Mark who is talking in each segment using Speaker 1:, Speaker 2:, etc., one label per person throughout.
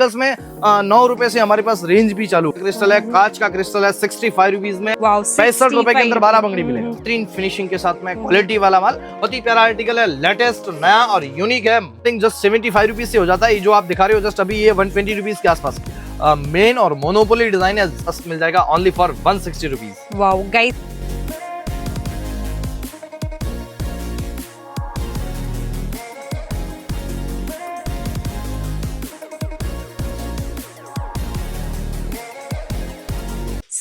Speaker 1: Plus में 9 रुपए से हमारे पास रेंज भी चालू क्रिस्टल है, कांच का क्रिस्टल है 65 रुपीज में। 65 रुपए के अंदर 12 बंगड़ी मिलेगा। स्क्रीन फिनिशिंग के साथ में क्वालिटी वाला माल, बहुत ही प्यारा आर्टिकल है, लेटेस्ट नया और यूनिक है। जस्ट 75 रुपीज से हो जाता है। ये जो आप दिखा रहे हो जस्ट अभी ये 120 रुपीज के आसपास मेन और मोनोपोली डिजाइन है, जस्ट मिल जाएगा only for 160 rupees.
Speaker 2: Wow guys,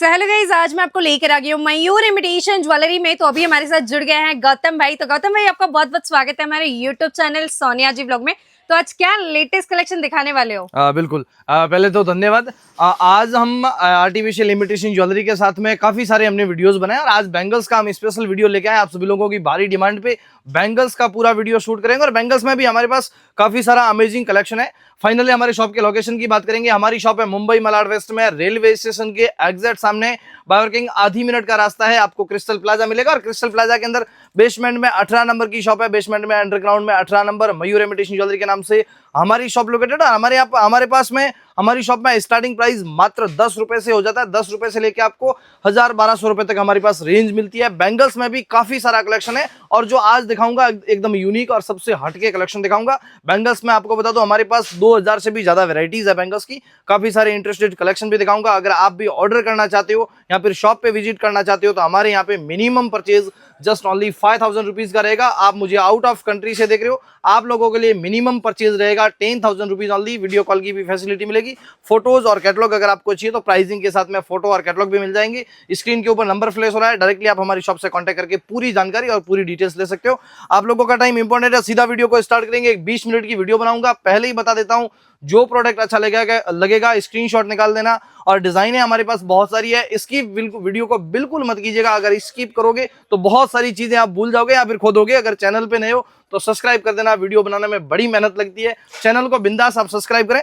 Speaker 2: hello guys, आज मैं आपको लेकर आ गई हूँ मयूर इमिटेशन ज्वेलरी में। तो अभी हमारे साथ जुड़ गए हैं गौतम भाई। तो गौतम भाई, आपका बहुत बहुत स्वागत है हमारे यूट्यूब चैनल सोनिया जी व्लॉग में। तो आज क्या लेटेस्ट कलेक्शन दिखाने वाले हो?
Speaker 1: बिल्कुल, पहले तो धन्यवाद। आज हम आर्टिफिशियल इमिटेशन ज्वेलरी के साथ में काफी सारे हमने वीडियोस बनाए और आज बैंगल्स का हम स्पेशल वीडियो लेके आए। आप सभी लोगों की भारी डिमांड पे बैंगल्स का पूरा वीडियो शूट करेंगे और बैंगल्स में भी हमारे पास काफी सारा अमेजिंग कलेक्शन है। फाइनली हमारे शॉप के लोकेशन की बात करेंगे। हमारी शॉप है मुंबई मलाड वेस्ट में, रेलवे स्टेशन के एग्जैक्ट सामने। बार्किंग आधी मिनट का रास्ता है, आपको क्रिस्टल प्लाजा मिलेगा और क्रिस्टल प्लाजा के अंदर बेसमेंट में 18 नंबर की शॉप है। बेसमेंट में अंडरग्राउंड में 18 नंबर मयूर इमिटेशन ज्वेलरी के नाम से हमारी शॉप लोकेटेड है। हमारे पास में हमारी शॉप में स्टार्टिंग प्राइस मात्र 10 रुपए से हो जाता है। 10 रुपए से लेके आपको 1000-1200 रुपए तक हमारे पास रेंज मिलती है। बैंगल्स में भी काफी सारा कलेक्शन है और जो आज दिखाऊंगा एकदम यूनिक और सबसे हटके कलेक्शन दिखाऊंगा। बैंगल्स में आपको बता दो हमारे पास 2000 से भी ज्यादा वैरायटीज है बैंगल्स की। काफी सारे इंटरेस्टेड कलेक्शन भी दिखाऊंगा। अगर आप भी ऑर्डर करना चाहते हो या फिर शॉप पे विजिट करना चाहते हो तो हमारे यहाँ पे minimum purchase just only 5000 rupees का रहेगा। आप मुझे आउट ऑफ कंट्री से देख रहे हो, आप लोगों के लिए मिनिमम परचेज रहेगा 10,000 रुपीज ओनली। वीडियो कॉल की भी फैसिलिटी मिलेगी। फोटोज और कैटलॉग अगर आपको चाहिए तो प्राइसिंग के साथ में फोटो और कैटलॉग भी मिल जाएंगे। स्क्रीन के ऊपर नंबर फ्लैश हो रहा है, डायरेक्टली आप हमारी शॉप से कांटेक्ट करके पूरी जानकारी और पूरी डिटेल्स ले सकते हो। आप लोगों का टाइम इंपॉर्टेंट है, सीधा वीडियो को स्टार्ट करेंगे। एक 20 मिनट की वीडियो बनाऊंगा। पहले ही बता देता हूं, जो प्रोडक्ट अच्छा लगेगा स्क्रीनशॉट निकाल देना। और डिजाइने हमारे पास बहुत सारी है, इसकी वीडियो को बिल्कुल मत कीजिएगा। अगर स्किप करोगे तो बहुत सारी चीजें आप भूल जाओगे या फिर खोदोगे। अगर चैनल पे नए हो तो सब्सक्राइब कर देना। वीडियो बनाने में बड़ी मेहनत लगती है, चैनल को बिंदास आप सब्सक्राइब करें।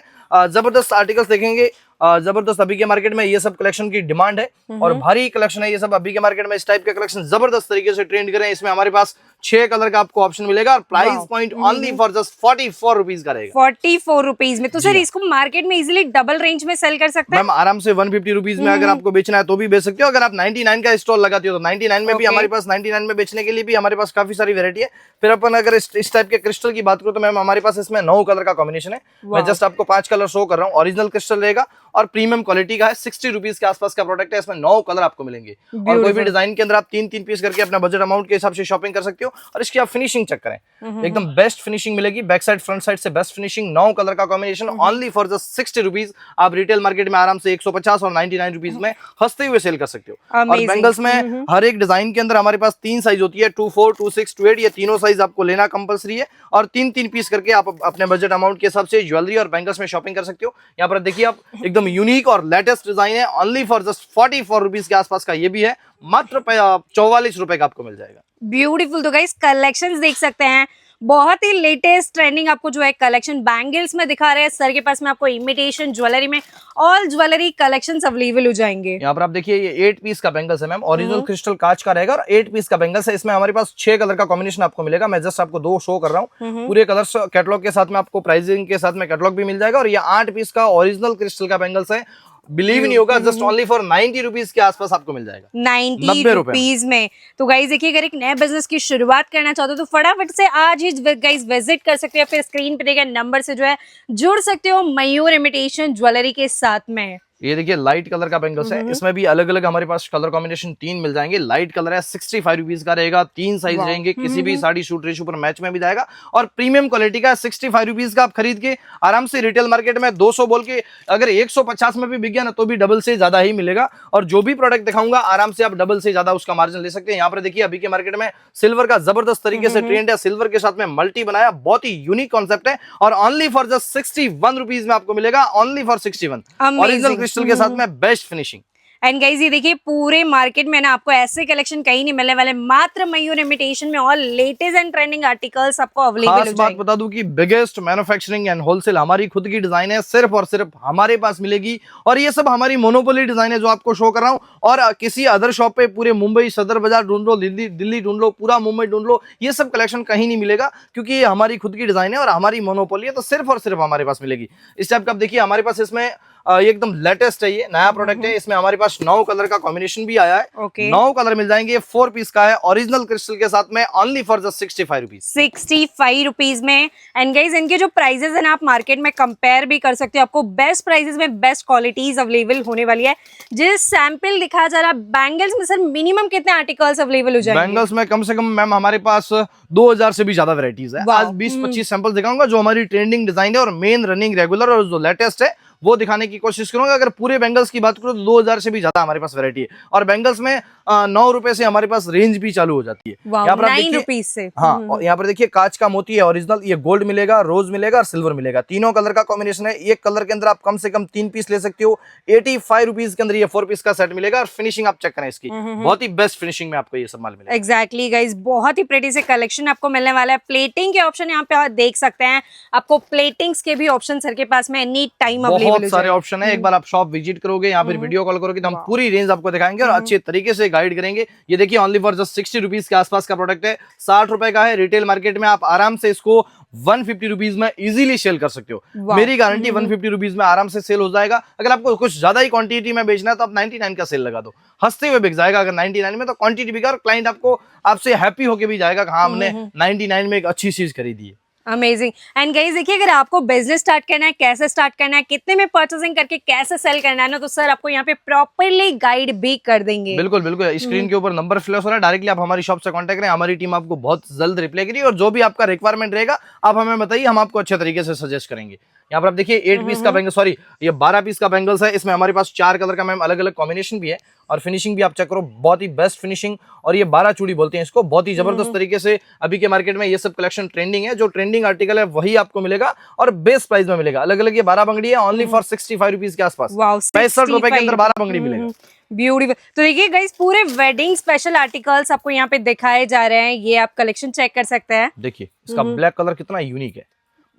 Speaker 1: जबरदस्त आर्टिकल्स देखेंगे, जबरदस्त अभी के मार्केट में ये सब कलेक्शन की डिमांड है और भारी कलेक्शन है ये सब। अभी के मार्केट में इस टाइप के कलेक्शन जबरदस्त तरीके से ट्रेंड करें। इसमें हमारे पास 6 कलर का आपको ऑप्शन मिलेगा और price point only for just 44 rupees का रहेगा।
Speaker 2: 44 रुपीज में तो सर इसको मार्केट में इजीली डबल रेंज में सेल कर सकते हैं।
Speaker 1: मैम आराम से 150 रुपीज में अगर आपको बेचना है तो भी बेच सकते हो। अगर आप 99 का स्टॉल लगाती हो तो 99 में भी हमारे पास 99 में बेचने के लिए भी हमारे पास काफी सारी वेरायटी है। फिर अपन अगर इस टाइप के क्रिस्टल की बात करो तो मैम हमारे पास इसमें 9 कलर का कॉम्बिनेशन है। मैं जस्ट आपको 5 कलर शो कर रहा हूँ। ओरिजिनल क्रिस्टल रहेगा और प्रीमियम क्वालिटी का है। 60 रुपीज के आसपास का प्रोडक्ट है। इसमें 9 कलर आपको मिलेंगे और कोई भी डिजाइन के अंदर आप 3-3 पीस करके अपना बजट अमाउंट के हिसाब से शॉपिंग कर सकते हो। और इसकी आप फिनिशिंग चेक करें, एकदम बेस्ट फिनिशिंग मिलेगी। बैक साइड फ्रंट साइड से बेस्ट फिनिशिंग। 9 कलर का combination only for just 60 rupees. आप रिटेल मार्केट में आराम से 150 और 99 रुपीज में हंसते हुए सेल कर सकते हो। और बैंगल्स में हर एक डिजाइन के अंदर हमारे पास 3 साइज होती है, 24, 26, 28। ये तीनों साइज आपको लेना कंपलसरी है और 3-3 पीस करके आप अपने बजट अमाउंट के हिसाब से ज्वेलरी और बैंगल्स में शॉपिंग कर सकते हो। यहाँ पर देखिए आप एकदम यूनिक और लेटेस्ट डिजाइन है। ओनली फॉर जस्ट 44 रुपीज के आसपास का ये भी है। मात्र 44 रुपए का आपको मिल जाएगा।
Speaker 2: ब्यूटीफुल। तो गाइस कलेक्शंस देख सकते हैं, बहुत ही लेटेस्ट ट्रेंडिंग आपको जो है कलेक्शन बैंगल्स में दिखा रहे हैं। सर के पास में आपको इमिटेशन ज्वेलरी में ऑल ज्वेलरी कलेक्शंस अवेलेबल हो जाएंगे।
Speaker 1: यहाँ पर आप देखिए ये 8 पीस का बैंगल्स है मैम। ओरिजिनल क्रिस्टल कांच का रहेगा और 8 पीस का बैंगल्स है। इसमें हमारे पास 6 कलर का कॉम्बिनेशन आपको मिलेगा। मैं जस्ट आपको 2 शो कर रहा हूँ। पूरे कलर्स कैटलॉग के साथ में आपको प्राइसिंग के साथ में कैटलॉग भी मिल जाएगा। और ये 8 पीस का ओरिजिनल क्रिस्टल का बैंगल्स है। बिलीव नहीं होगा, जस्ट ओनली फॉर 90 रुपीज के आसपास आपको मिल जाएगा।
Speaker 2: 90 रुपीज में। तो गाइज देखिए, अगर एक नए बिजनेस की शुरुआत करना चाहते हो तो फटाफट से आज ही गाइज विजिट कर सकते हो। फिर स्क्रीन पे दिए गए नंबर से जो है जुड़ सकते हो मयूर इमिटेशन ज्वेलरी के साथ में।
Speaker 1: ये देखिए लाइट कलर का बैंगल्स है। इसमें भी अलग अलग हमारे पास कलर कॉम्बिनेशन 3 मिल जाएंगे। लाइट कलर है, 65 रुपीज का रहेगा। 3 साइज रहेंगे, किसी भी साड़ी सूट रेशो पर मैच में भी जाएगा और प्रीमियम क्वालिटी का 65 रुपीज का आप खरीद के आराम से रिटेल मार्केट में 200 बोल के अगर 150 में भी बिक गया ना तो भी डबल से ज्यादा ही मिलेगा। और जो भी प्रोडक्ट दिखाऊंगा आराम से आप डबल से ज्यादा उसका मार्जिन ले सकते हैं। यहाँ पर देखिए अभी के मार्केट में सिल्वर का जबरदस्त तरीके से ट्रेंड है। सिल्वर के साथ में मल्टी बनाया, बहुत ही यूनिक कॉन्सेप्ट है और ओनली फॉर जस्ट 61 रुपीज में आपको मिलेगा। ओनली फॉर 61 ओरिजिनल क्रिस्टल के साथ में बेस्ट फिनिशिंग।
Speaker 2: एंड गाइज ये देखिए पूरे मार्केट में ना आपको ऐसे कलेक्शन कहीं नहीं मिलने वाले, मात्र मयूर इमिटेशन में और लेटेस्ट एंड ट्रेंडिंग आर्टिकल्स आपको अवेलेबल
Speaker 1: खास
Speaker 2: हो
Speaker 1: बात
Speaker 2: जाएंगे।
Speaker 1: बता दूं कि बिगेस्ट मैन्युफैक्चरिंग एंड होलसेल हमारी खुद की डिजाइन है, सिर्फ और सिर्फ हमारे पास मिलेगी। और ये सब हमारी मोनोपोली डिजाइन है जो आपको शो कर रहा हूं। और किसी अदर शॉप पे पूरे मुंबई सदर बाजार ढूंढ लो, दिल्ली ढूंढ लो, पूरा मुंबई ढूंढ लो, ये सब कलेक्शन कहीं नहीं मिलेगा, क्योंकि ये हमारी खुद की डिजाइन है और हमारी मोनोपोली है, तो सिर्फ और सिर्फ हमारे पास मिलेगी। इस टाइप का आप देखिए हमारे पास इसमें ये एकदम लेटेस्ट है, ये नया प्रोडक्ट है। इसमें हमारे पास 9 कलर का कॉम्बिनेशन भी आया है।
Speaker 2: ओके
Speaker 1: 9 कलर मिल जाएंगे, 4 पीस का है, ओरिजिनल क्रिस्टल के साथ में, only for just 65 rupees.
Speaker 2: 65 rupees में। एंड गाइज इनके जो प्राइजेस है ना आप मार्केट में कंपेयर भी कर सकते हो, आपको बेस्ट प्राइजेस में बेस्ट क्वालिटीज अवेलेबल होने वाली है। जिस सैंपल दिखाया जा रहा है बैंगल्स में सर मिनिमम कितने आर्टिकल्स अवेलेबल हो जाएंगे?
Speaker 1: बैंगल्स में कम से कम मैम हमारे पास 2000 से भी ज्यादा वैरायटीज है।
Speaker 2: वाह।
Speaker 1: आज 20-25 सैंपल दिखाऊंगा जो हमारी ट्रेंडिंग डिजाइन है और मेन रनिंग रेगुलर और जो लेटेस्ट है वो दिखाने की कोशिश करूंगा। अगर पूरे बैंगल्स की बात करूं तो 2000 से भी ज्यादा हमारे पास वैरायटी है। और बैंगल्स में 9 रुपए से हमारे पास रेंज भी चालू हो जाती है।
Speaker 2: वाह,
Speaker 1: यहाँ पर आप
Speaker 2: 9
Speaker 1: देखिए,
Speaker 2: रुपीज से।
Speaker 1: हाँ, और यहाँ पर देखिए कांच का मोती है ओरिजिनल, ये गोल्ड मिलेगा, रोज मिलेगा और सिल्वर मिलेगा। तीनों कलर का कॉम्बिनेशन है। एक कलर के अंदर आप कम से कम 3 पीस ले सकते हो। 85 रुपीज के अंदर ये 4 पीस का सेट मिलेगा। और फिनिशिंग आप चेक करें इसकी, बहुत ही बेस्ट फिनिशिंग में आपको ये सब माल मिलेगा।
Speaker 2: एग्जैक्टली गाइज बहुत ही प्रेटी से कलेक्शन आपको मिलने वाला है। प्लेटिंग के ऑप्शन यहाँ पे आप देख सकते हैं, आपको प्लेटिंग्स के भी ऑप्शन सर के पास में एनी टाइम अवेलेबल
Speaker 1: बहुत सारे ऑप्शन है। एक बार आप शॉप विजिट करोगे या फिर वीडियो कॉल करोगे तो हम पूरी रेंज आपको दिखाएंगे और अच्छे तरीके से गाइड करेंगे। ये देखिए ओनली फॉर जस्ट 60 रुपीज के आसपास का प्रोडक्ट है। 60 रुपए का है। रिटेल मार्केट में आप आराम से इसको 150 रुपीज में इजीली सेल कर सकते हो। मेरी गारंटी 150 रुपीज में आराम से सेल हो जाएगा। अगर आपको कुछ ज्यादा ही क्वांटिटी में बेचना है तो आप 99 का सेल लगा दो, हंसते हुए बिक जाएगा। अगर 99 में तो क्वांटिटी बिका और क्लाइंट आपको आपसे हैप्पी होके भी जाएगा कि हाँ हमने 99 में एक अच्छी चीज खरीदी है।
Speaker 2: अमेजिंग। एंड गाइस देखिए अगर आपको बिजनेस स्टार्ट करना है, कैसे स्टार्ट करना है, कितने में परचेसिंग करके कैसे सेल करना है ना, तो सर आपको यहाँ पे प्रॉपरली गाइड भी कर देंगे।
Speaker 1: बिल्कुल बिल्कुल, स्क्रीन के ऊपर नंबर फ्लैश हो रहा है, डायरेक्टली आप हमारी शॉप से कांटेक्ट करें, हमारी टीम आपको बहुत जल्द रिप्लाई करेगी। और जो भी आपका रिक्वायरमेंट रहेगा आप हमें बताइए, हम आपको अच्छे तरीके से सजेस्ट करेंगे। यहाँ पर आप देखिए 8 पीस का बैंगल, सॉरी ये 12 पीस का बैंगल्स है। इसमें हमारे पास 4 कलर का मैम अलग अलग कॉम्बिनेशन भी है। और फिनिशिंग भी आप चेक करो, बहुत ही बेस्ट फिनिशिंग। और ये 12 चूड़ी बोलते हैं इसको, बहुत ही जबरदस्त तरीके से अभी के मार्केट में ये सब कलेक्शन ट्रेंडिंग है। जो ट्रेंडिंग आर्टिकल है वही आपको मिलेगा और बेस्ट प्राइस में मिलेगा। अलग अलग ये 12 बंगड़ी है, ओनली फॉर 65 रुपीज के आसपास। 65 रुपए के अंदर 12 बंगड़ी मिलेगा।
Speaker 2: ब्यूटीफुल। तो देखिए गाइस पूरे वेडिंग स्पेशल आर्टिकल्स आपको यहाँ पे दिखाए जा रहे हैं, ये आप कलेक्शन चेक कर सकते हैं।
Speaker 1: देखिए इसका ब्लैक कलर कितना यूनिक है,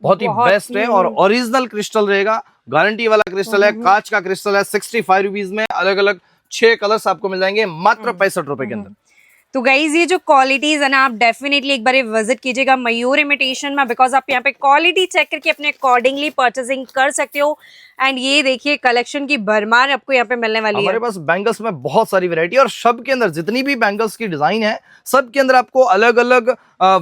Speaker 1: बहुत ही बेस्ट है। और ओरिजिनल क्रिस्टल रहेगा, गारंटी वाला क्रिस्टल है, कांच का क्रिस्टल है। 65 रुपीज में अलग अलग 6 कलर्स आपको मिल जाएंगे मात्र 65 रुपए के अंदर।
Speaker 2: तो गाइज ये जो क्वालिटीज है ना आप डेफिनेटली एक बार विजिट कीजिएगा मयूर इमिटेशन में, बिकॉज आप यहाँ पे क्वालिटी चेक करके अपने अकॉर्डिंगली परचेसिंग कर सकते हो। एंड ये देखिए कलेक्शन की भरमार आपको यहाँ पे मिलने वाली है।
Speaker 1: हमारे पास बैंगल्स में बहुत सारी वैरायटी और सब के अंदर जितनी भी बैंगल्स की डिजाइन है सब के अंदर आपको अलग अलग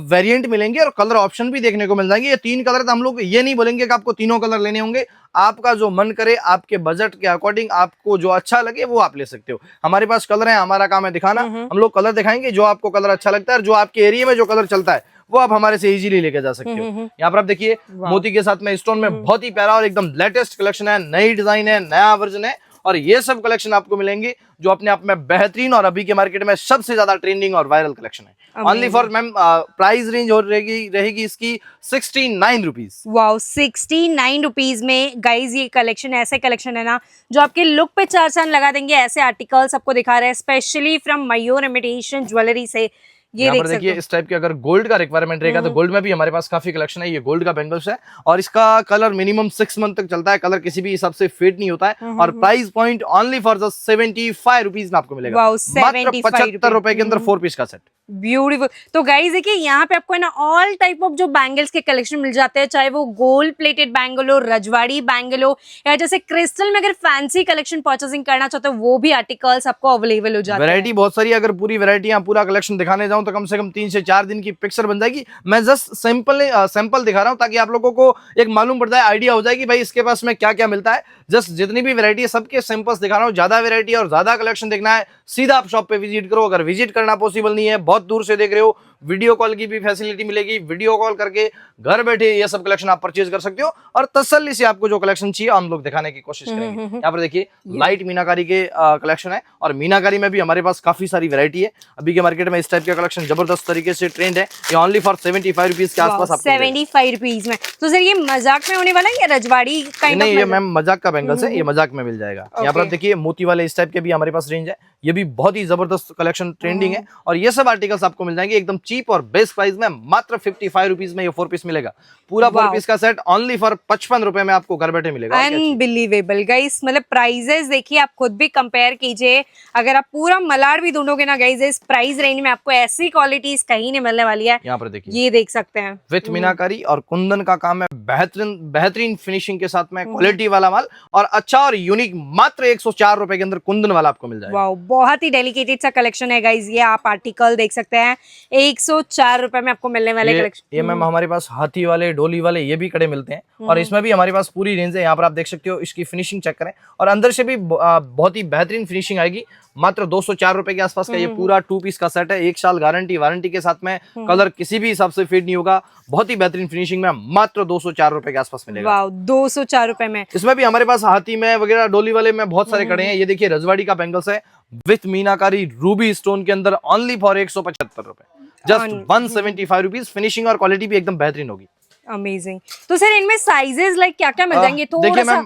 Speaker 1: वेरिएंट मिलेंगे और कलर ऑप्शन भी देखने को मिल जाएंगे। ये 3 कलर तो हम लोग ये नहीं बोलेंगे कि आपको तीनों कलर लेने होंगे, आपका जो मन करे आपके बजट के अकॉर्डिंग आपको जो अच्छा लगे वो आप ले सकते हो। हमारे पास कलर है, हमारा काम है दिखाना। हम लोग कलर दिखाएंगे, जो आपको कलर अच्छा लगता है और जो आपके एरिया में जो कलर चलता है वो आप हमारे से इजीली लेके जा सकते हो। यहाँ पर आप देखिए मोती के साथ में स्टोन में बहुत ही प्यारा और एकदम लेटेस्ट कलेक्शन है, नई डिजाइन है, नया वर्जन है। और ये सब कलेक्शन आपको मिलेंगे जो अपने आप में बेहतरीन और अभी के मार्केट में सबसे ज्यादा ट्रेंडिंग और वायरल कलेक्शन है। Only for ma'am price range रहेगी इसकी 69 रुपीज।
Speaker 2: वाओ 69 रुपीज में गाइज ये कलेक्शन ऐसे कलेक्शन है ना जो आपके लुक पे 4 चांद लगा देंगे। ऐसे आर्टिकल्स आपको दिखा रहे हैं specially from Mayur imitation jewellery से। ये देख
Speaker 1: देखिए इस टाइप के अगर गोल्ड का रिक्वायरमेंट रहेगा तो गोल्ड में भी हमारे पास काफी कलेक्शन है। ये गोल्ड का बैंगल्स है और इसका कलर मिनिमम 6 मंथ तक चलता है, कलर किसी भी हिसाब से फेड नहीं होता है। और price point only for just 75 rupees में आपको मिलेगा, मात्र 75 रुपए के अंदर 4 पीस का सेट।
Speaker 2: ब्यूटीफुल। तो गाइज देखिए यहाँ पे आपको है ना ऑल टाइप ऑफ जो बैंगल्स के कलेक्शन मिल जाते हैं, चाहे वो गोल्ड प्लेटेड बैंगल हो, रजवाड़ी बैंगल हो, या जैसे क्रिस्टल में अगर फैंसी कलेक्शन परचेसिंग करना चाहते हो वो भी आर्टिकल्स आपको अवेलेबल हो जाते हैं।
Speaker 1: वैरायटी बहुत सारी, अगर पूरी वैरायटी पूरा कलेक्शन दिखाने जाऊं तो कम से कम 3 से 4 दिन की पिक्चर बन जाएगी। मैं जस्ट सैंपल दिखा रहा हूं ताकि आप लोगों को एक मालूम पड़ जाए, आइडिया हो जाए कि भाई इसके पास में क्या क्या मिलता है। जस्ट जितनी भी वैरायटी है सबके सैंपल्स दिखा रहा हूं। ज्यादा वैरायटी और ज्यादा कलेक्शन देखना है सीधा आप शॉप पे विजिट करो। अगर विजिट करना पॉसिबल नहीं है, बहुत दूर से देख रहे हो, वीडियो कॉल की भी फैसिलिटी मिलेगी। वीडियो कॉल करके घर बैठे ये सब कलेक्शन आप परचेज कर सकते हो और तसल्ली से आपको जो कलेक्शन चाहिए हम लोग दिखाने की कोशिश करेंगे। यहाँ पर देखिए लाइट मीनाकारी के कलेक्शन है और मीनाकारी में भी हमारे पास काफी सारी वैरायटी है। अभी के मार्केट में इस टाइप का कलेक्शन जबरदस्त तरीके से ट्रेंड है। ये ओनली फॉर 75 रुपीज के आसपास आपको
Speaker 2: 75 रुपीज में। तो सर ये मजाक में होने वाला है या रजवाड़ी काइंड ऑफ?
Speaker 1: नहीं, ये मैम मजाक का बैंगल्स है, ये मजाक में मिल जाएगा। यहाँ पर आप देखिए मोती वाले इस टाइप के भी हमारे पास रेंज है। ये भी बहुत ही जबरदस्त कलेक्शन ट्रेंडिंग है और ये सब आर्टिकल्स आपको मिल जाएंगे एकदम चीप और बेस्ट प्राइस में। मात्र 55 रुपीज में ये 4 पीस मिलेगा। पूरा 4 पीस का सेट ओनली फॉर 55 रुपए में आपको घर बैठे मिलेगा।
Speaker 2: अनबिलीवेबल गाइस, मतलब प्राइजेस देखिए, आप खुद भी कंपेयर कीजिए। अगर आप पूरा मलाड भी ढूंढोगे ना गाइस, इस प्राइस रेंज में आपको ऐसी क्वालिटीज कहीं नहीं मिलने वाली है।
Speaker 1: यहाँ पर देखिए
Speaker 2: ये देख सकते हैं
Speaker 1: विथ मीनाकारी और कुंदन का काम है। बेहतरीन फिनिशिंग के साथ में क्वालिटी वाला माल और अच्छा और यूनिक। मात्र 104 रुपए के अंदर कुंदन वाला आपको मिल जाएगा।
Speaker 2: वाओ, बहुत ही डेलिकेटेड सा कलेक्शन है गाइस। ये आप आर्टिकल देख सकते हैं 104 रुपए में आपको मिलने वाले कलेक्शन।
Speaker 1: ये मैम हमारे पास हाथी वाले, डोली वाले ये भी कड़े मिलते हैं और इसमें भी हमारे पास पूरी रेंज है। यहाँ पर आप देख सकते हो, इसकी फिनिशिंग चेक करें और अंदर से भी बहुत ही बेहतरीन फिनिशिंग आएगी। मात्र 204 रुपए के आसपास का ये पूरा 2 पीस का सेट है। 1 साल गारंटी वारंटी के साथ में, कलर किसी भी हिसाब से फेड नहीं होगा। बहुत ही बेहतरीन फिनिशिंग में मात्र 204 रुपए के आसपास मिलेगा।
Speaker 2: वाओ, 204 रुपए में।
Speaker 1: इसमें भी हमारे पास हाथी में वगैरह, डोली वाले में बहुत सारे कड़े हैं। ये देखिए रजवाड़ी का बैंगल्स है विथ मीनाकारी रूबी स्टोन के अंदर ओनली फॉर 175 रुपए, जस्ट 175 रुपीज। फिनिशिंग और क्वालिटी भी एकदम बेहतरीन होगी।
Speaker 2: अमेजिंग। तो सर इनमें साइजेस लाइक क्या क्या मिल जाएंगे?
Speaker 1: देखिए मैम,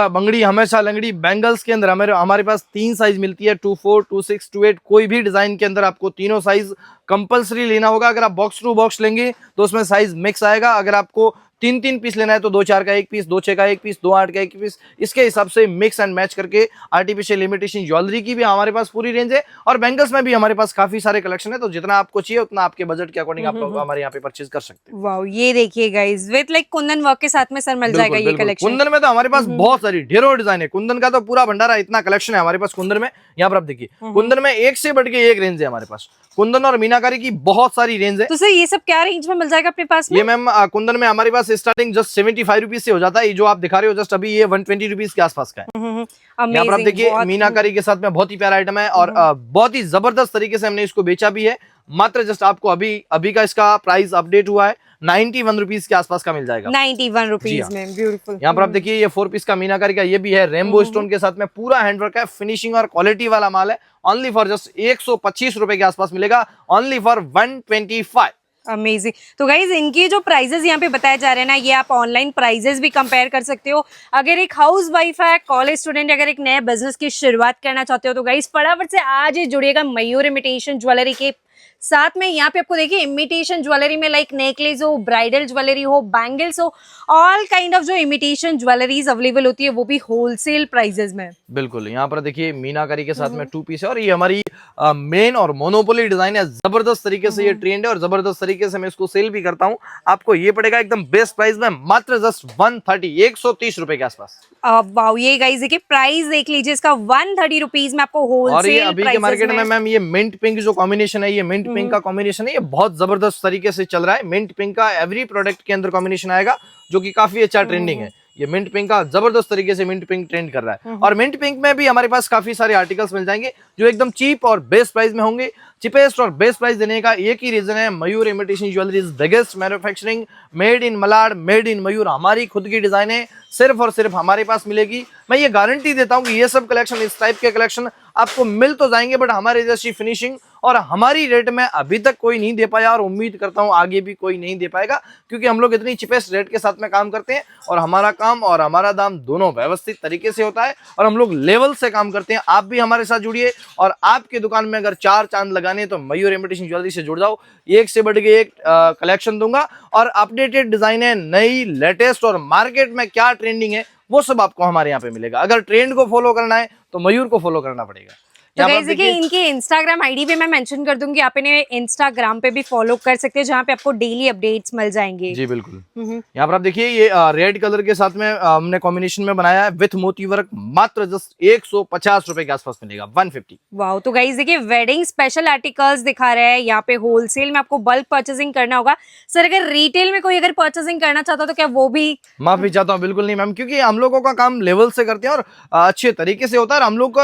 Speaker 1: बंगड़ी हमेशा लंगड़ी बैंगल्स के अंदर हमारे पास 3 साइज मिलती है, 24, 26, 28। कोई भी डिजाइन के अंदर आपको तीनों साइज कंपलसरी लेना होगा। अगर आप बॉक्स टू बॉक्स लेंगे तो उसमें साइज मिक्स आएगा। अगर आपको 3 पीस लेना है तो 2-4 का 1 पीस, 2-6 का 1 पीस, 2-8 का 1 पीस, इसके हिसाब से मिक्स एंड मैच करके आर्टिफिशियल इमिटेशन ज्वेलरी की भी हमारे पास पूरी रेंज है और बैंगल्स में भी हमारे पास काफी सारे कलेक्शन है। तो जितना आपको चाहिए उतना आपके बजट के अकॉर्डिंग आप हमारे यहाँ पे परचेज कर सकते हैं।
Speaker 2: वाओ, ये देखिए guys, with like Kundan work के साथ में सर मिल जाएगा ये कलेक्शन।
Speaker 1: कुंदन में तो हमारे पास बहुत सारी ढेरों डिजाइन है। कुंदन का तो पूरा भंडारा, इतना कलेक्शन है हमारे पास कुंदन में। यहाँ पर आप देखिए कुंदन में एक से बढ़ के एक रेंज है हमारे पास। कुंदन और मीनाकारी की बहुत सारी रेंज है।
Speaker 2: तो सर ये सब क्या रेंज में मिल जाएगा अपने पास में?
Speaker 1: ये मैम कुंदन में हमारे पास स्टार्टिंग जस्ट 75 रुपीज से हो जाता है। ये जो आप दिखा रहे हो जस्ट अभी, ये 120 रुपीज के आसपास का है। यहाँ पर आप देखिए मीनाकारी के साथ में बहुत ही प्यारा आइटम है और बहुत ही जबरदस्त तरीके से हमने इसको बेचा भी है। मात्र जस्ट आपको अभी का इसका प्राइस अपडेट हुआ है, 91 रुपीज के आसपास का मिल जाएगा।
Speaker 2: 91 रुपीज में, ब्यूटीफुल।
Speaker 1: यहाँ पर आप देखिए ये 4 पीस का मीनाकारी का ये भी है, रेनबो स्टोन के साथ में पूरा हैंडवर्क है। फिनिशिंग और क्वालिटी वाला माल है। ओनली फॉर जस्ट 125 रुपए के आसपास मिलेगा। Only for 125।
Speaker 2: अमेजिंग। तो गाइज इनकी जो प्राइजेस यहाँ पे बताए जा रहे हैं ना, ये आप ऑनलाइन प्राइजेस भी कंपेयर कर सकते हो। अगर एक हाउस वाइफ है, कॉलेज स्टूडेंट, अगर एक नए बिजनेस की शुरुआत करना चाहते हो तो गाइज फटाफट से आज ही जुड़िएगा मयूर इमिटेशन ज्वेलरी के साथ में। यहाँ पे आपको देखिए इमिटेशन ज्वेलरी में लाइक नेकलेस हो, ब्राइडल ज्वेलरी हो, बैंगल्स हो, ऑल काइंड ऑफ जो इमिटेशन ज्वेलरीज अवेलेबल होती है वो भी होलसेल प्राइजेस में।
Speaker 1: बिल्कुल। यहाँ पर देखिए मीनाकारी के साथ में 2 पीस है और ये हमारी मेन और मोनोपोली डिजाइन है। जबरदस्त तरीके से ये ट्रेंड है और जबरदस्त तरीके से मैं इसको सेल भी करता हूँ। आपको ये पड़ेगा एकदम बेस्ट प्राइस में, मात्र जस्ट 130 रुपए के आसपास।
Speaker 2: वाओ, ये गाइस देखिए प्राइस देख लीजिए इसका 130 रुपीज में आपको होलसेल।
Speaker 1: और ये अभी के मार्केट में मैम ये मिंट पिंक जो कॉम्बिनेशन है, ये मिंट पिंक का कॉम्बिनेशन है, ये बहुत जबरदस्त तरीके से चल रहा है। मिंट पिंक का एवरी प्रोडक्ट के अंदर कॉम्बिनेशन आएगा जो कि काफी अच्छा ट्रेंडिंग है। ये मिंट पिंक का जबरदस्त तरीके से मिंट पिंक ट्रेंड कर रहा है। और मिंट पिंक में भी हमारे पास काफी सारे आर्टिकल्स मिल जाएंगे जो एकदम चीप और बेस्ट प्राइस में होंगे। चीपेस्ट और बेस्ट प्राइस देने का एक ही रीजन है, Mayur imitation jewellery is biggest manufacturing, made in Malad, made in Mayur. हमारी खुद की डिजाइन है, सिर्फ और सिर्फ हमारे पास मिलेगी। मैं ये गारंटी देता हूँ कि ये सब कलेक्शन, इस टाइप के कलेक्शन आपको मिल तो जाएंगे बट हमारे जैसी फिनिशिंग और हमारी रेट में अभी तक कोई नहीं दे पाया और उम्मीद करता हूँ आगे भी कोई नहीं दे पाएगा, क्योंकि हम लोग इतनी चिपेस्ट रेट के साथ में काम करते हैं और हमारा काम और हमारा दाम दोनों व्यवस्थित तरीके से होता है और हम लोग लेवल से काम करते हैं। आप भी हमारे साथ जुड़िए और आपके दुकान में अगर 4 चांद लगाने तो मयूर इमिटेशन ज्वेलरी से जुड़ जाओ। एक से बढ़ के एक कलेक्शन दूंगा और अपडेटेड डिजाइन है, नई लेटेस्ट, और मार्केट में क्या ट्रेंडिंग है वो सब आपको हमारे यहाँ पे मिलेगा। अगर ट्रेंड को फॉलो करना है तो मयूर को फॉलो करना पड़ेगा।
Speaker 2: तो गाइस देखिए इनके इंस्टाग्राम आईडी पे मैं मेंशन कर दूंगी, आप इन्हें इंस्टाग्राम पे भी फॉलो कर सकते हैं जहाँ पे आपको डेली अपडेट्स मिल जाएंगे।
Speaker 1: जी बिल्कुल। यहाँ पर आप देखिए ये रेड कलर के साथ में हमने कॉम्बिनेशन में बनाया है विथ मोती वर्क। मात्र जस्ट 150 रुपए के आसपास मिलेगा, 150।
Speaker 2: वाओ, तो गाइस देखिए वेडिंग स्पेशल आर्टिकल्स दिखा रहे हैं यहाँ पे। होलसेल में आपको बल्क परचेसिंग करना होगा। सर अगर रिटेल में कोई अगर परचेसिंग करना चाहता तो क्या वो भी?
Speaker 1: माफी चाहता हूँ, बिल्कुल नहीं मैम, क्योंकि हम लोगों का काम लेवल से करते हैं और अच्छे तरीके से होता है।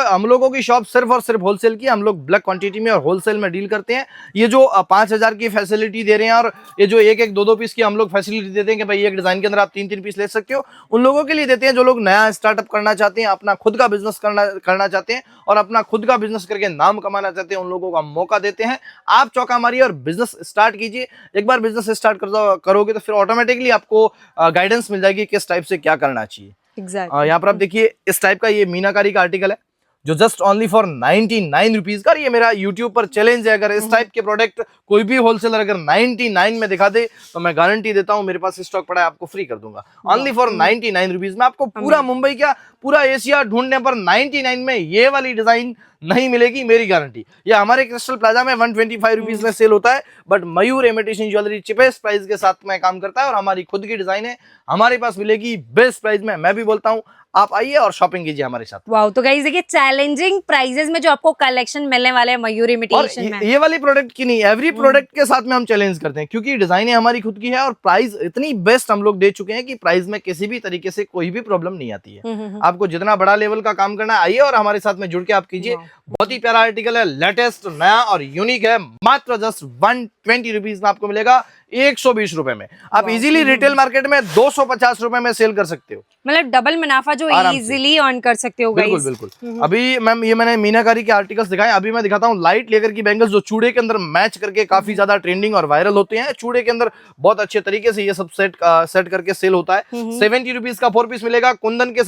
Speaker 1: हम लोगों की शॉप सिर्फ और सिर्फ होलसेल की, हम लोग ब्लैक क्वांटिटी में और होलसेल में डील करते हैं। ये जो 5,000 की फैसिलिटी दे रहे हैं और ये जो एक 2 पीस की हम लोग फैसिलिटी देते हैं कि भाई एक डिजाइन के अंदर आप 3 पीस ले सकते हो, उन लोगों के लिए देते हैं जो लोग नया स्टार्टअप करना चाहते हैं, अपना खुद का बिजनेस करना चाहते हैं और अपना खुद का बिजनेस करके नाम कमाना चाहते हैं, उन लोगों का मौका देते हैं। आप चौका मारिए और बिजनेस स्टार्ट कीजिए। एक बार बिजनेस स्टार्ट करोगे तो फिर ऑटोमेटिकली आपको गाइडेंस मिल जाएगी किस टाइप से क्या करना चाहिए। यहाँ पर आप देखिए इस टाइप का ये मीनाकारी का आर्टिकल है जो जस्ट ओनली फॉर 99 रुपीज का। ये मेरा यूट्यूब पर चैलेंज है, अगर इस टाइप के प्रोडक्ट कोई भी होलसेलर अगर 99 में दिखा दे तो मैं गारंटी देता हूं मेरे पास स्टॉक पड़ा है, आपको फ्री कर दूंगा ओनली फॉर 99 रुपीज में। आपको पूरा मुंबई क्या पूरा एशिया ढूंढने पर 99 में ये वाली डिजाइन नहीं मिलेगी, मेरी गारंटी। ये हमारे क्रिस्टल प्लाजा में 125 रुपीज में सेल होता है, but Mayur imitation jewellery cheapest price के साथ में काम करता है और हमारी खुद की डिजाइन है, हमारे पास मिलेगी बेस्ट प्राइस में। मैं भी बोलता हूँ आप आइए और शॉपिंग कीजिए हमारे साथ।
Speaker 2: वाओ, तो गाइस देखिए चैलेंजिंग प्राइजेस में जो आपको कलेक्शन मिलने वाले हैं मयूर इमिटेशन में।
Speaker 1: ये वाली प्रोडक्ट की नहीं, एवरी प्रोडक्ट के साथ में हम चैलेंज करते हैं क्योंकि डिजाइने हमारी खुद की है और प्राइस इतनी बेस्ट हम लोग दे चुके हैं कि प्राइस में किसी भी तरीके से कोई भी प्रॉब्लम नहीं आती है। आपको जितना बड़ा लेवल का काम करना है आइए और हमारे साथ में जुड़ के आप कीजिए। बहुत ही प्यारा आर्टिकल है, लेटेस्ट, नया और यूनिक है। मात्र जस्ट 120 रुपीज में आपको मिलेगा 120 रुपए में। आप इजीली रिटेल मार्केट में 250 रुपए में सेल कर सकते हो,
Speaker 2: मतलब डबल मुनाफा जो इजीली अर्न कर सकते हो गाइस।
Speaker 1: बिल्कुल बिल्कुल। अभी मैम ये मैंने मीनाकारी के आर्टिकल्स दिखाए, अभी मैं दिखाता हूँ लाइट लेकर की बैंगल्स जो चूड़े के अंदर मैच करके काफी ज्यादा ट्रेंडिंग और वायरल होते हैं। चूड़े के अंदर बहुत अच्छे तरीके से ये सब सेट करके सेल होता है। 70 रुपीज का 4 पीस मिलेगा। कुंदन के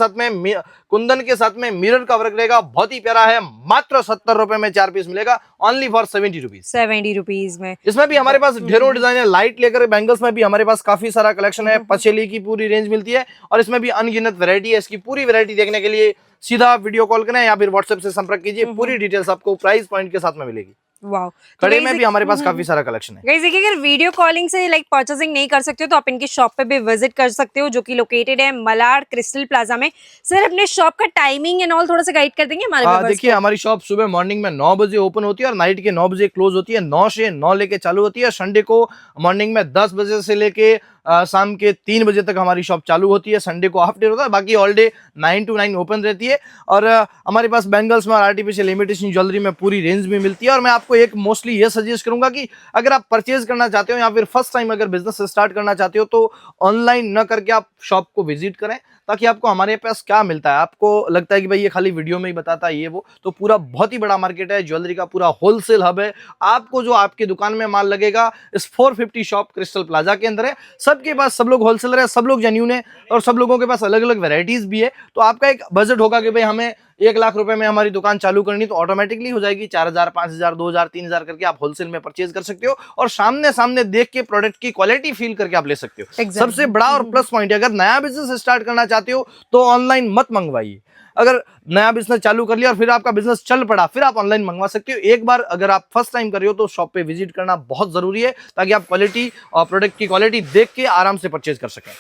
Speaker 1: साथ में मिरर का वर्क रहेगा, बहुत ही प्यारा है। मात्र 70 रुपए में 4 पीस मिलेगा ओनली फॉर 70 रुपीज।
Speaker 2: 70 रुपीज में
Speaker 1: इसमें भी हमारे पास ढेरों डिजाइन है। लाइट लेकर बैंगल्स में भी हमारे पास काफी सारा कलेक्शन है। पचेली की पूरी रेंज मिलती है और इसमें भी अनगिनत वैरायटी है। इसकी पूरी वैरायटी देखने के लिए सीधा वीडियो कॉल करें या फिर व्हाट्सएप से संपर्क कीजिए। पूरी डिटेल्स आपको प्राइस पॉइंट के साथ में मिलेगी।
Speaker 2: वाओ,
Speaker 1: कड़े में भी हमारे पास काफी सारा कलेक्शन है।
Speaker 2: गाइस देखिए, अगर वीडियो कॉलिंग से लाइक परचेसिंग नहीं कर सकते हो तो आप इनकी शॉप पे भी विजिट कर सकते हो जो कि लोकेटेड है मलाड क्रिस्टल प्लाजा में। सर अपने शॉप का टाइमिंग एंड ऑल थोड़ा सा गाइड कर देंगे हमारे व्यूअर्स को?
Speaker 1: देखिए हमारी शॉप सुबह मॉर्निंग में 9 बजे ओपन होती है और नाइट के 9 बजे क्लोज होती है। 9 से 9 लेके चालू होती है। संडे को मॉर्निंग में 10 बजे से लेके शाम के 3 बजे तक हमारी शॉप चालू होती है। संडे को हाफ डे होता है, बाकी ऑल डे 9 to 9 ओपन रहती है। और हमारे पास बैंगल्स में और आर्टिफिशियल इमिटेशन ज्वेलरी में पूरी रेंज में मिलती है। और मैं आपको एक मोस्टली ये सजेस्ट करूंगा कि अगर आप परचेज करना चाहते हो या फिर फर्स्ट टाइम अगर बिजनेस स्टार्ट करना चाहते हो तो ऑनलाइन न करके आप शॉप को विजिट करें, ताकि आपको हमारे पास क्या मिलता है। आपको लगता है कि भाई ये खाली वीडियो में ही बताता है ये वो, तो पूरा बहुत ही बड़ा मार्केट है, ज्वेलरी का पूरा होलसेल हब है। आपको जो आपके दुकान में माल लगेगा इस 450 शॉप क्रिस्टल प्लाजा के अंदर है। सबके पास सब लोग होलसेलर है, सब लोग जेन्युइन है और सब लोगों के पास अलग अलग वेराइटीज भी है। तो आपका एक बजट होगा कि भाई हमें 1 लाख रुपए में हमारी दुकान चालू करनी, तो ऑटोमेटिकली हो जाएगी 4,000, 5,000, 2,000, 3,000 करके आप होलसेल में परचेज कर सकते हो और सामने सामने देख के प्रोडक्ट की क्वालिटी फील करके आप ले सकते हो। सबसे बड़ा और प्लस पॉइंट है, अगर नया बिजनेस स्टार्ट करना चाहते हो तो ऑनलाइन मत मंगवाइए। अगर नया बिजनेस चालू कर लिया और फिर आपका बिजनेस चल पड़ा, फिर आप ऑनलाइन मंगवा सकते हो। एक बार अगर आप फर्स्ट टाइम कर रहे हो तो शॉप पे विजिट करना बहुत जरूरी है, ताकि आप क्वालिटी और प्रोडक्ट की क्वालिटी देख के आराम से परचेज कर सकें।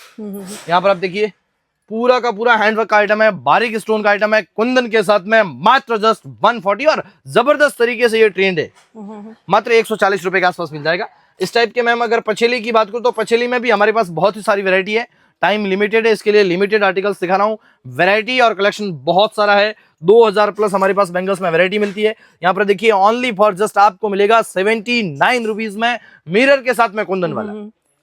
Speaker 1: यहाँ पर आप देखिए पूरा का पूरा हैंडवर्क का आइटम है, बारीक स्टोन का आइटम है, कुंदन के साथ में मात्र जस्ट 140 और जबरदस्त तरीके से ये ट्रेंड है। मात्र 140 रुपए के आसपास मिल जाएगा। इस टाइप के मैम अगर पचेली की बात करूं तो पचेली में भी हमारे पास बहुत ही सारी वैरायटी है। टाइम लिमिटेड है, इसके लिए लिमिटेड आर्टिकल्स दिखा रहा हूं। वैरायटी और कलेक्शन बहुत सारा है। 2000 प्लस हमारे पास बैंगल्स में वैरायटी मिलती है। यहाँ पर देखिए ओनली फॉर जस्ट आपको मिलेगा 79 रुपीज में मिरर के साथ में कुंदन वाला।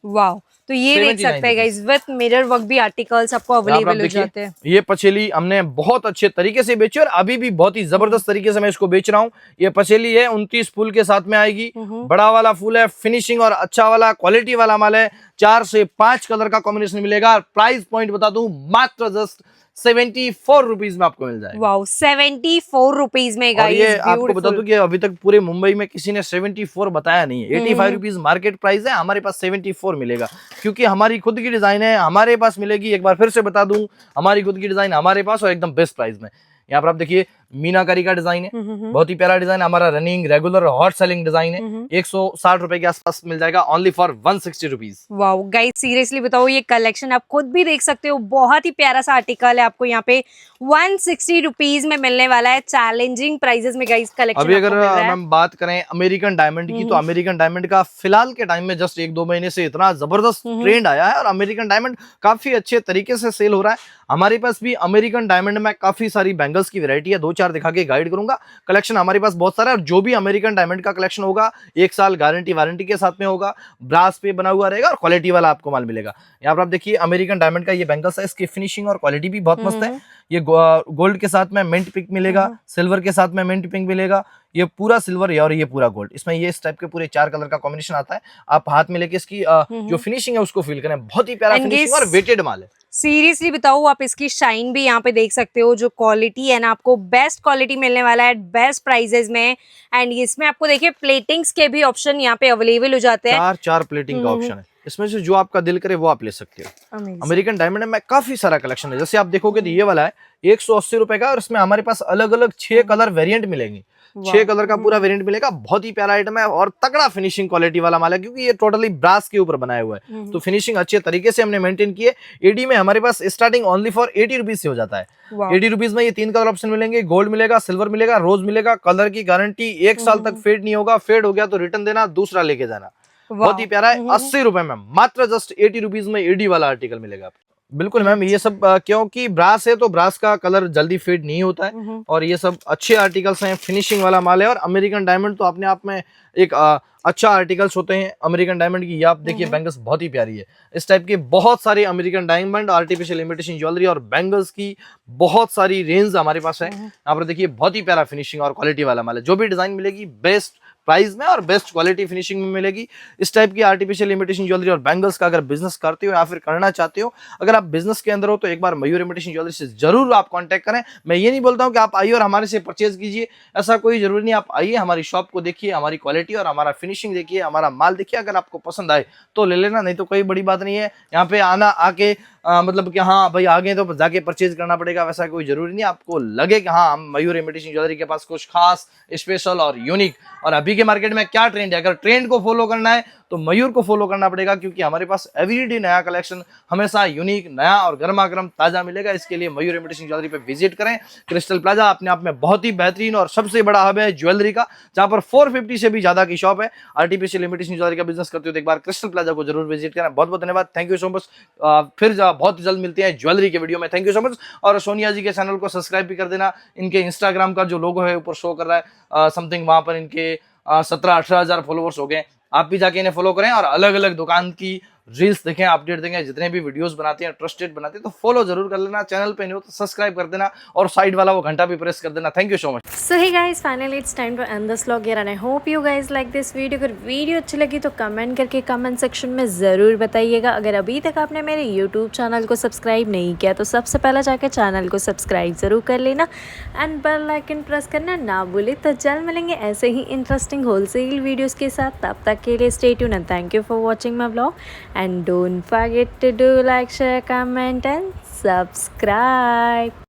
Speaker 2: वाओ, तो ये देख सकते हैं गाइस, विद मिरर वर्क भी आर्टिकल्स आपको अवेलेबल हो जाते हैं।
Speaker 1: ये पचेली हमने बहुत अच्छे तरीके से बेची और अभी भी बहुत ही जबरदस्त तरीके से मैं इसको बेच रहा हूँ। ये पचेली है 29 फूल के साथ में आएगी। बड़ा वाला फूल है, फिनिशिंग और अच्छा वाला क्वालिटी वाला माल है। 4 से 5 कलर का कॉम्बिनेशन मिलेगा। प्राइस पॉइंट बता दूं, मात्र जस्ट 74 रुपीज में आपको मिल जाएगा।
Speaker 2: वाओ, 74 रुपीज में गाइस।
Speaker 1: ये आपको बता दूं कि अभी तक पूरे मुंबई में किसी ने 74 बताया नहीं है। 85 रुपीज मार्केट प्राइस है, हमारे पास 74 मिलेगा क्योंकि हमारी खुद की डिजाइन है, हमारे पास मिलेगी। एक बार फिर से बता दूं, हमारी खुद की डिजाइन हमारे पास और एकदम बेस्ट प्राइस में। यहाँ पर आप देखिए मीनाकारी का डिजाइन है, बहुत ही प्यारा डिजाइन, हमारा running regular hot selling design है। 160 रुपए के आसपास मिल जाएगा only for 160 rupees.
Speaker 2: Wow guys, seriously बताओ, ये कलेक्शन आप खुद भी देख सकते हो। बहुत ही प्यारा सा आर्टिकल है, आपको यहाँ पे 160 रुपीज में मिलने वाला है। चैलेंजिंग प्राइजेस में गाइस कलेक्शन।
Speaker 1: अभी अगर हम बात करें अमेरिकन डायमंड की, तो अमेरिकन डायमंड का फिलहाल के टाइम में जस्ट 1-2 महीने से इतना जबरदस्त ट्रेंड आया है और अमेरिकन डायमंड काफी अच्छे तरीके से सेल हो रहा है। हमारे पास भी अमेरिकन डायमंड में काफी सारी बैंगल्स की वैरायटी है। 2 चार दिखा के गाइड करूंगा। कलेक्शन हमारे पास बहुत सारा है और जो भी अमेरिकन डायमंड का कलेक्शन होगा 1 साल गारंटी वारंटी के साथ में होगा, ब्रास पे बना हुआ रहेगा और क्वालिटी वाला आपको माल मिलेगा। यहाँ पर आप देखिए अमेरिकन डायमंड का ये बैंगल्स है, इसकी फिनिशिंग और क्वालिटी भी बहुत मस्त है। ये गोल्ड के साथ में मिंट पिंक मिलेगा, सिल्वर के साथ में मिंट पिंक मिलेगा, ये पूरा सिल्वर है और ये पूरा गोल्ड। इसमें ये इस टाइप के पूरे 4 कलर का कॉम्बिनेशन आता है। आप हाथ में लेके इसकी जो फिनिशिंग है उसको फील करें, बहुत ही प्यारा फिनिशिंग और वेटेड माल है।
Speaker 2: सीरियसली बताओ, आप इसकी शाइन भी यहाँ पे देख सकते हो, जो क्वालिटी है ना आपको बेस्ट क्वालिटी मिलने वाला है बेस्ट प्राइजेस में। एंड इसमें आपको देखिए प्लेटिंग्स के भी ऑप्शन यहाँ पे अवेलेबल हो जाते हैं।
Speaker 1: चार प्लेटिंग का ऑप्शन है, इसमें से जो आपका दिल करे वो आप ले सकते हो। अमेरिकन डायमंड में काफी सारा कलेक्शन है, जैसे आप देखोगे तो ये वाला है 180 रुपए का और इसमें हमारे पास अलग अलग 6 कलर वेरिएंट मिलेंगे। 6 कलर का पूरा वेरिएंट मिलेगा, बहुत ही प्यारा आइटम है और तगड़ा फिनिशिंग क्वालिटी वाला माल है, क्योंकि ये टोटली ब्रास के ऊपर बनाया हुआ है। तो फिनिशिंग अच्छे तरीके से हमने मेंटेन की है। एडी में हमारे पास स्टार्टिंग ओनली फॉर 80 रुपीज से हो जाता है। 80 रुपीज में ये 3 कलर ऑप्शन मिलेंगे, गोल्ड मिलेगा, सिल्वर मिलेगा, रोज मिलेगा। कलर की गारंटी 1 साल तक फेड नहीं होगा, फेड हो गया तो रिटर्न देना, दूसरा लेके जाना। बहुत ही प्यारा है। 80 रुपए में मात्र जस्ट 80 रुपीज में एडी वाला आर्टिकल मिलेगा। बिल्कुल मैम, ये सब क्योंकि ब्रास है तो ब्रास का कलर जल्दी फेड नहीं होता है और ये सब अच्छे आर्टिकल्स हैं, फिनिशिंग वाला माल है। और अमेरिकन डायमंड तो अपने आप में एक अच्छा आर्टिकल्स होते हैं अमेरिकन डायमंड की। ये आप देखिए बैंगल्स बहुत ही प्यारी है। इस टाइप के बहुत सारे American diamond artificial imitation jewellery और बैंगल्स की बहुत सारी रेंज हमारे पास है। यहाँ पर देखिए बहुत ही प्यारा फिनिशिंग और क्वालिटी वाला माल है। जो भी डिजाइन मिलेगी बेस्ट प्राइस में और बेस्ट क्वालिटी फिनिशिंग में मिलेगी। इस टाइप की आर्टिफिशियल इमिटेशन ज्वेलरी और बैंगल्स का अगर बिजनेस करते हो या फिर करना चाहते हो, अगर आप बिजनेस के अंदर हो तो एक बार मयूर इमिटेशन ज्वेलरी से जरूर आप कांटेक्ट करें। मैं ये नहीं बोलता हूं कि आप आइए और हमारे से परचेज कीजिए, ऐसा कोई जरूरी नहीं। आप आइए, हमारी शॉप को देखिए, हमारी क्वालिटी और हमारा फिनिशिंग देखिए, हमारा माल देखिए। अगर आपको पसंद आए तो ले लेना, नहीं तो कोई बड़ी बात नहीं है। यहाँ पे आना आके मतलब कि हाँ भाई आ गए तो जाके परचेज करना पड़ेगा, वैसा कोई जरूरी नहीं। आपको लगे कि हाँ हम मयूर इमिटेशन ज्वेलरी के पास कुछ खास स्पेशल और यूनिक, और अभी के मार्केट में क्या ट्रेंड है, अगर ट्रेंड को फॉलो करना है तो मयूर को फॉलो करना पड़ेगा, क्योंकि हमारे पास एवरीडे नया कलेक्शन हमेशा यूनिक नया और गर्मा गर्म ताजा मिलेगा। इसके लिए मयूर इमिटेशन ज्वेलरी पे विजिट करें। क्रिस्टल प्लाजा अपने आप में बहुत ही बेहतरीन और सबसे बड़ा हब है ज्वेलरी का, जहां पर 450 से भी ज्यादा की शॉप है। आर्टिफिशियल इमिटेशन ज्वेलरी का बिजनेस करते हो तो एक बार क्रिस्टल प्लाजा को जरूर विजिट करना। बहुत बहुत धन्यवाद, थैंक यू सो मच। फिर बहुत जल्द मिलते हैं ज्वेलरी के वीडियो में। Thank you so much. और सोनिया जी के चैनल को सब्सक्राइब भी कर देना। इनके इंस्टाग्राम का जो लोगो है ऊपर शो कर रहा है समथिंग, वहां पर इनके 17-18 हजार फॉलोवर्स हो गए। आप भी जाके इन्हें फॉलो करें और अलग अलग दुकान की रील्स देखें, अपडेट देंगे। जितने भी वीडियोस बनाते हैं ट्रस्टेड बनाते हैं तो फॉलो जरूर कर लेना। चैनल पे नहीं हो तो सब्सक्राइब कर देना और साइड वाला वो घंटा भी प्रेस कर देना। Thank you so much.
Speaker 2: So hey guys, finally it's time to end this vlog here and I hope you guys like this video। अगर वीडियो अच्छी लगी तो कमेंट करके कमेंट सेक्शन में ज़रूर बताइएगा। अगर अभी तक आपने मेरे YouTube चैनल को सब्सक्राइब नहीं किया तो सबसे पहले जाकर चैनल को सब्सक्राइब ज़रूर कर लेना एंड बेल आइकन प्रेस करना ना भूले। तो जल्द मिलेंगे ऐसे ही इंटरेस्टिंग होलसेल वीडियोस के साथ। तब तक के लिए stay tuned and thank you for watching my vlog and don't forget to do like, share, comment and subscribe।